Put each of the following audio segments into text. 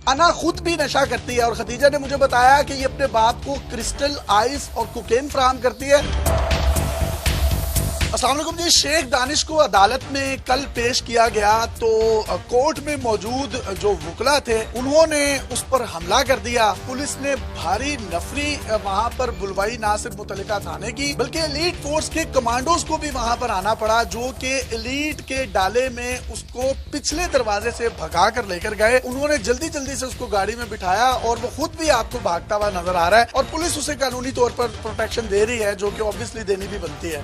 انا خود بھی نشہ کرتی ہے اور ختیجہ نے مجھے بتایا کہ یہ اپنے باپ کو کرسٹل آئس اور کوکین فراہم کرتی ہے۔ السلام علیکم جی، شیخ دانش کو عدالت میں کل پیش کیا گیا تو کورٹ میں موجود جو وکلا تھے انہوں نے اس پر حملہ کر دیا۔ پولیس نے بھاری نفری وہاں پر بلوائی، نہ صرف متعلقہ تھانے کی بلکہ ایلیٹ فورس کے کمانڈوز کو بھی وہاں پر آنا پڑا، جو کہ ایلیٹ کے ڈالے میں اس کو پچھلے دروازے سے بھگا کر لے کر گئے۔ انہوں نے جلدی سے اس کو گاڑی میں بٹھایا اور وہ خود بھی آپ کو بھاگتا ہوا نظر آ رہا ہے، اور پولیس اسے قانونی طور پر پروٹیکشن دے رہی ہے، جو کہ obviously دینی بھی بنتی ہے۔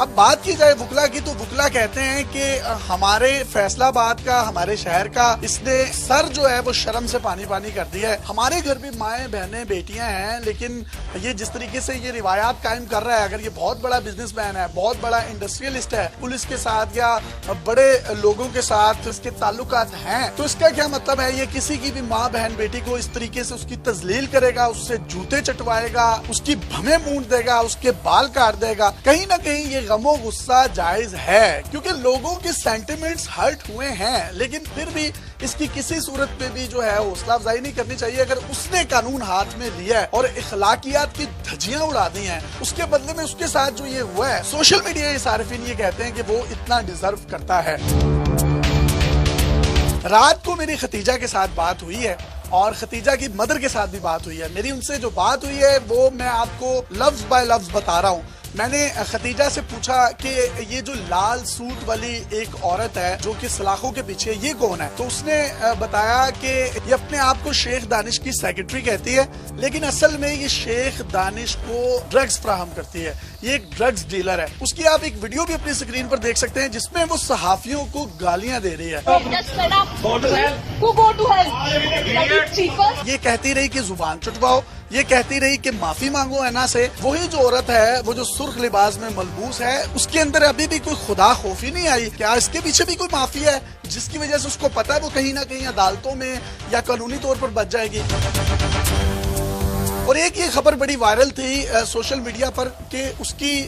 اب بات کی جائے وکلا کی تو وکلا کہتے ہیں کہ ہمارے فیصلہ آباد کا، ہمارے شہر کا اس نے سر جو ہے وہ شرم سے پانی کر دیا ہے۔ ہمارے گھر بھی مائیں بہنیں بیٹیاں ہیں، لیکن یہ جس طریقے سے یہ روایات قائم کر رہا ہے، اگر یہ بہت بڑا بزنس مین ہے، بہت بڑا انڈسٹریلسٹ ہے، پولیس کے ساتھ یا بڑے لوگوں کے ساتھ اس کے تعلقات ہیں، تو اس کا کیا مطلب ہے؟ یہ کسی کی بھی ماں بہن بیٹی کو اس طریقے سے اس کی تذلیل کرے گا، اس سے جوتے چٹوائے گا، اس کی بھمیں مونڈ دے گا، اس کے بال کاٹ دے گا۔ کہیں نہ کہیں یہ غم و غصہ جائز ہے، کیونکہ لوگوں کے سینٹیمنٹس ہرٹ ہوئے ہیں، لیکن پھر بھی اس کی کسی صورت پہ بھی جو ہے حوصلہ افزائی نہیں کرنی چاہیے۔ اگر اس نے قانون ہاتھ میں لیا ہے اور اخلاقیات کی دھجیاں اڑا دی ہیں، اس کے بدلے میں اس کے ساتھ جو یہ ہوا ہے، سوشل میڈیا کے صارفین یہ کہتے ہیں کہ وہ اتنا ڈیزرو کرتا ہے۔ رات کو میری ختیجہ کے ساتھ بات ہوئی ہے اور ختیجہ کی مدر کے ساتھ بھی بات ہوئی ہے۔ میری ان سے جو بات ہوئی ہے وہ میں آپ کو لفظ بائی لفظ بتا رہا ہوں۔ میں نے ختیجہ سے پوچھا کہ یہ جو لال سوٹ والی ایک عورت ہے جو کہ سلاخوں کے پیچھے، یہ کون ہے؟ تو اس نے بتایا کہ یہ اپنے آپ کو شیخ دانش کی سیکرٹری کہتی ہے، لیکن اصل میں یہ شیخ دانش کو ڈرگز فراہم کرتی ہے، یہ ایک ڈرگز ڈیلر ہے۔ اس کی آپ ایک ویڈیو بھی اپنی اسکرین پر دیکھ سکتے ہیں جس میں وہ صحافیوں کو گالیاں دے رہی ہے۔ یہ کہتی رہی کہ زبان چٹواؤ، یہ کہتی رہی کہ معافی مانگو اینا سے۔ وہی جو عورت ہے، وہ جو سرخ لباس میں ملبوس ہے، اس کے اندر ابھی بھی کوئی خدا خوفی نہیں آئی؟ کیا اس کے پیچھے بھی کوئی معافی ہے جس کی وجہ سے اس کو پتا ہے وہ کہیں نہ کہیں عدالتوں میں یا قانونی طور پر بچ جائے گی؟ اور ایک یہ خبر بڑی وائرل تھی سوشل میڈیا پر کہ اس کی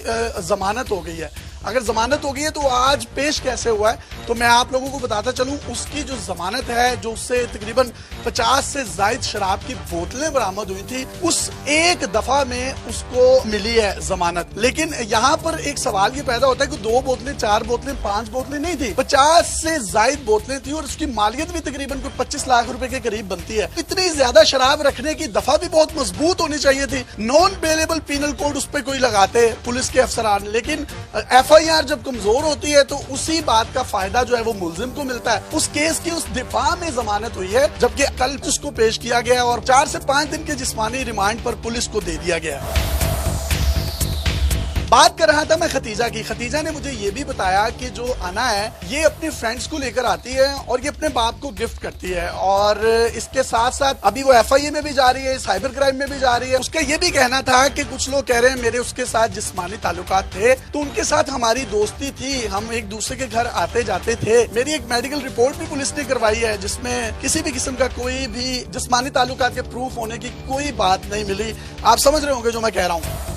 ضمانت ہو گئی ہے۔ اگر ضمانت ہو گئی ہے تو آج پیش کیسے ہوا ہے تو میں آپ لوگوں کو بتاتا چلوں۔ اس کی جو ضمانت ہے، جو اس سے تقریباً 50 سے زائد شراب کی بوتلیں برآمد ہوئی تھی، اس ایک دفعہ میں اس کو ملی ہے ضمانت۔ لیکن یہاں پر ایک سوال یہ پیدا ہوتا ہے کہ 2 بوتلیں، 4 بوتلیں، 5 بوتلیں نہیں تھی، 50 سے زائد بوتلیں تھی، اور اس کی مالیت بھی تقریباً 25 لاکھ روپے کے قریب بنتی ہے۔ اتنی زیادہ شراب رکھنے کی دفعہ بھی بہت مضبوط ہونی چاہیے تھی۔ نان بیلیبل پینل کوڈ اس پہ کوئی لگاتے پولیس کے افسران، لیکن FIR جب کمزور ہوتی ہے تو اسی بات کا فائدہ جو ہے وہ ملزم کو ملتا ہے۔ اس کیس کی اس دفاع میں ضمانت ہوئی ہے، جبکہ کل اس کو پیش کیا گیا اور 4 سے 5 دن کے جسمانی ریمانڈ پر پولیس کو دے دیا گیا۔ بات کر رہا تھا میں ختیجہ کی۔ ختیجہ نے مجھے یہ بھی بتایا کہ جو انا ہے یہ اپنی فرینڈز کو لے کر آتی ہے اور یہ اپنے باپ کو گفٹ کرتی ہے، اور اس کے ساتھ ساتھ ابھی وہ FIA میں بھی جا رہی ہے، سائبر کرائم میں بھی جا رہی ہے۔ اس کا یہ بھی کہنا تھا کہ کچھ لوگ کہہ رہے ہیں میرے اس کے ساتھ جسمانی تعلقات تھے، تو ان کے ساتھ ہماری دوستی تھی، ہم ایک دوسرے کے گھر آتے جاتے تھے۔ میری ایک میڈیکل رپورٹ بھی پولیس نے کروائی ہے جس میں کسی بھی قسم کا کوئی بھی جسمانی تعلقات کے پروف ہونے کی کوئی بات نہیں ملی۔ آپ سمجھ رہے ہوں گے جو میں کہہ رہا ہوں۔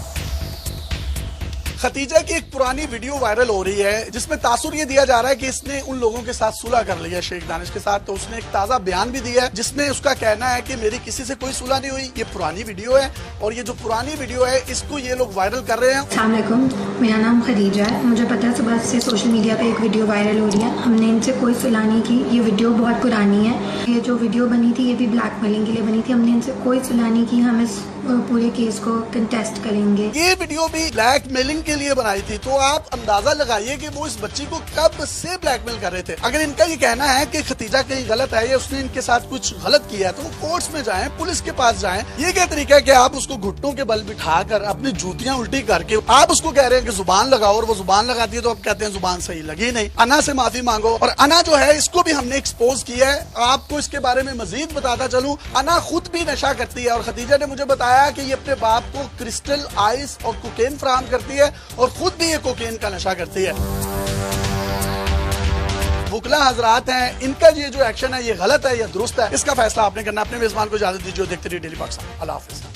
ختیجہ کی ایک پرانی ویڈیو وائرل ہو رہی ہے جس میں تاثر یہ دیا جا رہا ہے کہ اس نے ان لوگوں کے ساتھ صلح کر لی ہے، شیخ دانش کے ساتھ۔ تو اس نے ایک تازہ بیان بھی دیا ہے جس میں اس کا کہنا ہے کہ میری کسی سے کوئی صلح نہیں ہوئی، یہ پرانی ویڈیو ہے، اور یہ جو پرانی ویڈیو ہے اس کو یہ لوگ وائرل کر رہے ہیں۔ السلام علیکم، میرا نام خدیجہ ہے۔ مجھے پتا ہے صبح سے سوشل میڈیا پہ ایک ویڈیو وائرل ہو رہی ہے، ہم نے ان سے کوئی صلح نہیں کی، یہ ویڈیو بہت پرانی ہے۔ یہ جو ویڈیو بنی تھی یہ بھی بلیک میلنگ کے لیے بنی تھی، ہم نے ان سے کوئی صلح نہیں کی، ہم اس پورے کیس کو کنٹیسٹ کریں گے۔ یہ ویڈیو بھی بلیک میلنگ کے لیے بنائی تھی، تو آپ اندازہ لگائیے کہ وہ اس بچی کو کب سے بلیک میل کر رہے تھے۔ اگر ان کا یہ کہنا ہے کہ ختیجہ کہیں غلط ہے یا اس نے ان کے ساتھ کچھ غلط کیا ہے تو وہ کورٹس میں جائیں، پولیس کے پاس جائیں۔ یہ کیا طریقہ ہے کہ آپ اس کو گھٹنوں کے بل بٹھا کر اپنی جوتیاں الٹی کر کے آپ اس کو کہہ رہے ہیں کہ زبان لگاؤ، اور وہ زبان لگاتی ہے تو آپ کہتے ہیں زبان صحیح لگی نہیں۔ انا سے معافی مانگو۔ اور انا جو ہے اس کو بھی ہم نے ایکسپوز کیا ہے، آپ کو اس کے بارے میں مزید بتاتا چلوں۔ انا خود بھی نشہ کرتی ہے اور ختیجہ نے مجھے بتایا کہ یہ اپنے باپ کو کرسٹل آئس اور کوکین فراہم کرتی ہے اور خود بھی یہ کوکین کا نشہ کرتی ہے۔ وکلا حضرات ہیں، ان کا یہ جو ایکشن ہے یہ غلط ہے یا درست ہے، اس کا فیصلہ آپ نے کرنا۔ اپنے میزبان کو اجازت دیجیے، دیکھتے رہیے ڈیلی پاکستان۔ اللہ حافظ۔